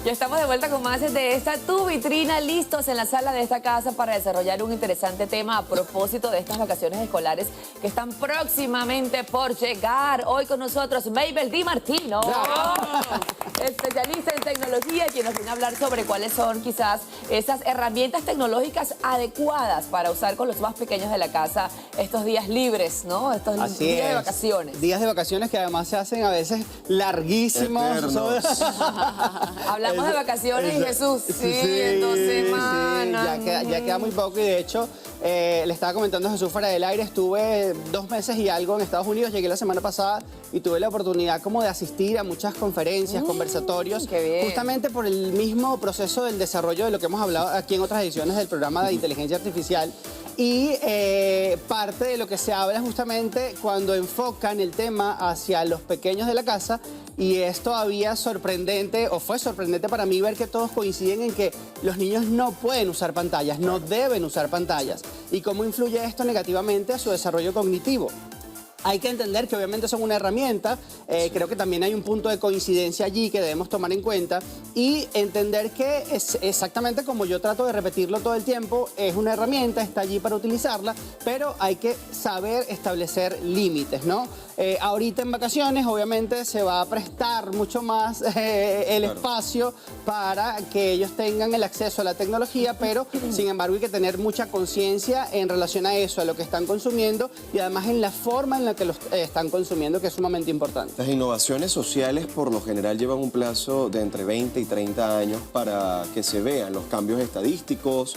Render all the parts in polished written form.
Ya estamos de vuelta con más de esta Tu Vitrina, listos en la sala de esta casa para desarrollar un interesante tema a propósito de estas vacaciones escolares que están próximamente por llegar. Hoy con nosotros Mabel Di Martino, especialista en tecnología, quien nos viene a hablar sobre cuáles son quizás esas herramientas tecnológicas adecuadas para usar con los más pequeños de la casa estos días libres, ¿no? Estos días de vacaciones. Días de vacaciones que además se hacen a veces larguísimos. Hablamos de vacaciones y Jesús, sí, en 2 semanas. Sí, ya queda muy poco y de hecho le estaba comentando a Jesús fuera del aire, estuve 2 meses y algo en Estados Unidos, llegué la semana pasada y tuve la oportunidad como de asistir a muchas conferencias, conversatorios, justamente por el mismo proceso del desarrollo de lo que hemos hablado aquí en otras ediciones del programa de inteligencia artificial. Y parte de lo que se habla justamente cuando enfocan el tema hacia los pequeños de la casa, y es todavía sorprendente, o fue sorprendente para mí ver que todos coinciden en que los niños no pueden usar pantallas, no deben usar pantallas, y cómo influye esto negativamente a su desarrollo cognitivo. Hay que entender que obviamente son una herramienta, creo que también hay un punto de coincidencia allí que debemos tomar en cuenta y entender que es exactamente como yo trato de repetirlo todo el tiempo, es una herramienta, está allí para utilizarla, pero hay que saber establecer límites, ¿no? Ahorita en vacaciones obviamente se va a prestar mucho más el espacio para que ellos tengan el acceso a la tecnología, pero sin embargo hay que tener mucha conciencia en relación a eso, a lo que están consumiendo y además en la forma en la que los están consumiendo, que es sumamente importante. Las innovaciones sociales por lo general llevan un plazo de entre 20 y 30 años para que se vean los cambios estadísticos,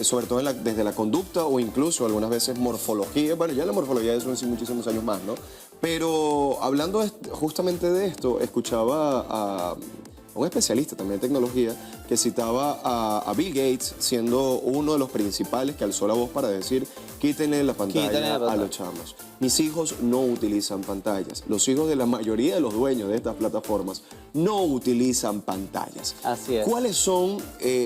sobre todo desde la conducta o incluso algunas veces morfología. Bueno, ya la morfología de eso en sí muchísimos años más, ¿no? Pero hablando justamente de esto, escuchaba a un especialista también de tecnología que citaba a Bill Gates siendo uno de los principales que alzó la voz para decir quítenle la pantalla a los chamos. Mis hijos no utilizan pantallas. Los hijos de la mayoría de los dueños de estas plataformas no utilizan pantallas. Así es. ¿Cuáles son,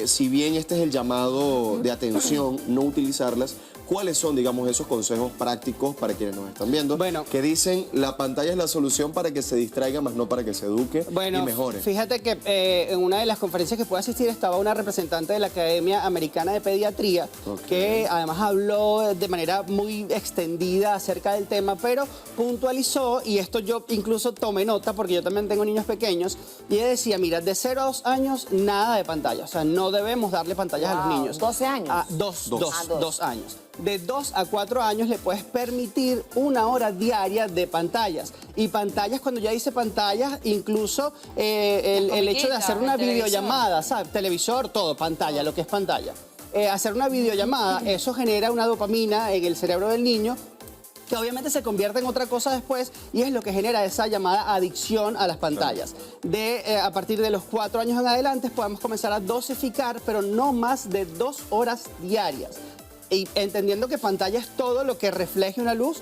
si bien este es el llamado de atención, no utilizarlas, cuáles son, digamos, esos consejos prácticos para quienes nos están viendo? Bueno, que dicen, la pantalla es la solución para que se distraiga, más no para que se eduque y mejore. Fíjate que en una de las conferencias que pude asistir estaba una representante de la Academia Americana de Pediatría, que además habló de manera muy extendida acerca del tema, pero puntualizó, y esto yo incluso tomé nota porque yo también tengo niños pequeños, y ella decía, mira, de 0 a 2 años, nada de pantalla. O sea, no debemos darle pantallas a los niños. 12 años. Dos años. De 2 a 4 años le puedes permitir 1 hora diaria de pantallas. Y pantallas, cuando ya dice pantallas, incluso el hecho de hacer una videollamada, ¿sabes? Televisor, todo, pantalla, lo que es pantalla. Hacer una videollamada, eso genera una dopamina en el cerebro del niño, que obviamente se convierte en otra cosa después y es lo que genera esa llamada adicción a las pantallas. A partir de los 4 años en adelante podemos comenzar a dosificar, pero no más de 2 horas diarias. Y entendiendo que pantalla es todo lo que refleje una luz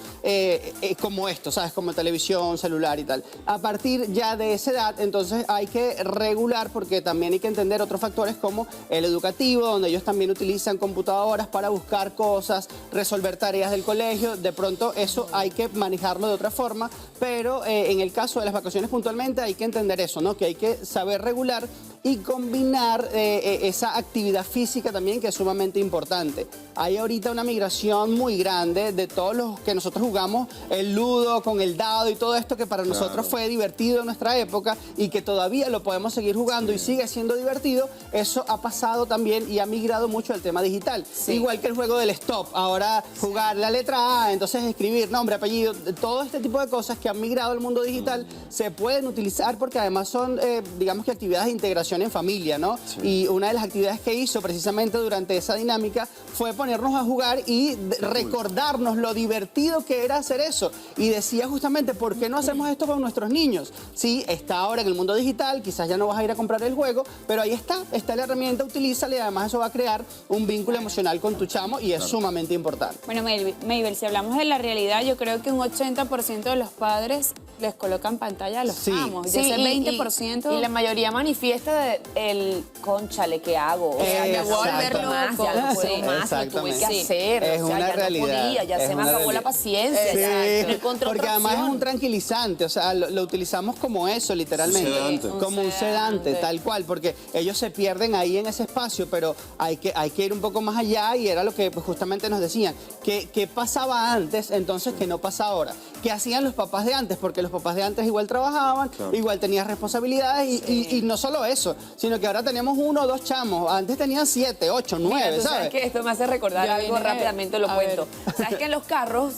como esto, ¿sabes? Como televisión, celular y tal. A partir ya de esa edad, entonces hay que regular porque también hay que entender otros factores como el educativo, donde ellos también utilizan computadoras para buscar cosas, resolver tareas del colegio. De pronto eso hay que manejarlo de otra forma, pero en el caso de las vacaciones puntualmente hay que entender eso, ¿no? Que hay que saber regular y combinar esa actividad física también, que es sumamente importante. Hay ahorita una migración muy grande de todos los que nosotros jugamos, el ludo con el dado y todo esto que para nosotros fue divertido en nuestra época y que todavía lo podemos seguir jugando y sigue siendo divertido. Eso ha pasado también y ha migrado mucho al tema digital. Igual que el juego del stop, ahora jugar la letra A, entonces escribir nombre, apellido, todo este tipo de cosas que han migrado al mundo digital se pueden utilizar porque además son, digamos que actividades de integración en familia, ¿no? Y una de las actividades que hizo precisamente durante esa dinámica fue ponernos a jugar y recordarnos lo divertido que era hacer eso. Y decía justamente, ¿por qué no hacemos esto con nuestros niños? Sí, está ahora en el mundo digital, quizás ya no vas a ir a comprar el juego, pero ahí está la herramienta, utilízala y además eso va a crear un vínculo emocional con tu chamo y es sumamente importante. Bueno, Mabel, si hablamos de la realidad, yo creo que un 80% de los padres les colocan pantalla a los chamos. Sí, y ese 20%... Y la mayoría manifiesta de el cónchale que hago, o sea, ya puedo ver más, ya no puedo Sí, más, lo tuve que exactamente. hacer, Es o sea, una ya realidad, no podía, ya es se me una acabó la realidad. paciencia, Sí, ya no encontré porque otra además es opción. un tranquilizante, o sea, lo utilizamos como eso, literalmente. Sedante. Como un sedante, tal cual, porque ellos se pierden ahí en ese espacio, pero hay que ir un poco más allá y era lo que pues, justamente nos decían. ¿Qué pasaba antes, entonces, que no pasa ahora? ¿Qué hacían los papás de antes? Porque los papás de antes igual trabajaban, igual tenían responsabilidades y no solo eso, sino que ahora teníamos 1 o 2 chamos. Antes tenían 7, 8, 9, Mira, tú ¿sabes? sabes que esto me hace recordar Ya algo viene, rápidamente, lo a cuento. ver. Sabes que en los carros,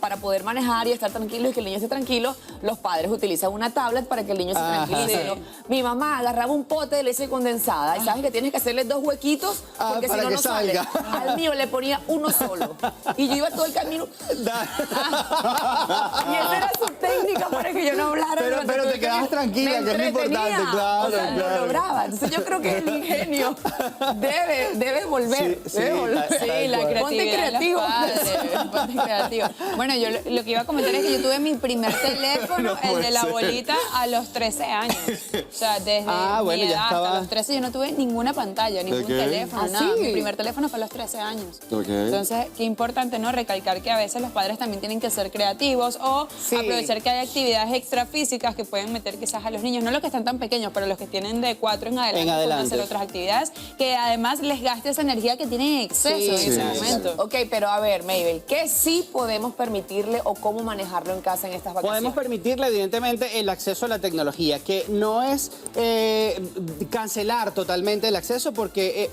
para poder manejar y estar tranquilos y que el niño esté tranquilo, los padres utilizan una tablet para que el niño se Ajá. tranquilice, Sí. ¿no? Mi mamá agarraba un pote de leche condensada y sabes que tienes que hacerle 2 huequitos porque si para no, que no sale. salga. Al mío le ponía uno solo. Y yo iba todo el camino. Y esa era su técnica para que yo no hablara. Pero durante todo te el quedabas camino. tranquila, Me que es lo entretenía. importante, claro, O sea, claro. lo lograba. Entonces yo creo que el ingenio debe volver. Sí, debe sí, volver. tal Sí, la cual. creatividad. Ponte de los creativo. padres, ponte creativo. Bueno, yo lo que iba a comentar es que yo tuve mi primer teléfono, No el de la puede ser. abuelita, a los 13 años. O sea, desde Bueno, mi ya edad estaba. hasta los 13 yo no tuve ninguna pantalla, ningún qué? teléfono, ¿Ah, nada. sí? Mi primer teléfono fue a los 13 años. Ok. Entonces, qué importante, ¿no? Recalcar que a veces los padres también tienen que ser creativos o Sí. aprovechar que hay actividades extrafísicas que pueden meter quizás a los niños, no los que están tan pequeños, pero los que tienen de 4 en adelante, pueden adelante. hacer otras actividades que además les gaste esa energía que tienen en exceso Sí, en ese sí, momento. Ok, pero a ver, Mabel, ¿qué sí podemos permitirle o cómo manejarlo en casa en estas vacaciones? Podemos permitirle, evidentemente, el acceso a la tecnología, que no es cancelar totalmente el acceso, porque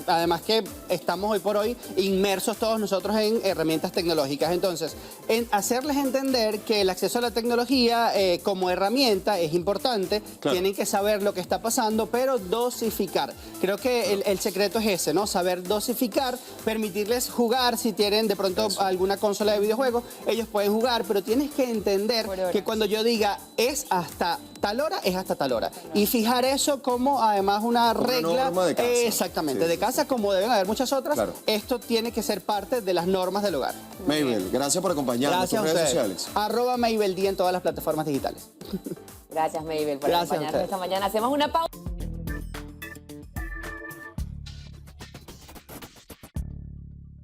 además que estamos hoy por hoy inmersos todos nosotros en herramientas tecnológicas. Entonces, en hacerles entender que el acceso a la tecnología como herramienta es importante, Claro. tienen que saber lo que está pasando, pero dosificar. Creo que el secreto es ese, ¿no? Saber dosificar, permitirles jugar, si tienen de pronto alguna consola de videojuegos, ellos pueden jugar, pero tienes que entender Por horas. que cuando yo diga es hasta tal hora, es hasta tal hora. Y fijar eso como además una Como una regla. norma de casa. Exactamente, Sí, de sí, casa como deben haber muchas otras. Claro. Esto tiene que ser parte de las normas del hogar. Mabel, gracias por acompañarnos. Gracias a tus redes ustedes. sociales. @MabelD en todas las plataformas digitales. Gracias, Mabel, por Gracias a acompañarnos ustedes. esta mañana. Hacemos una pausa.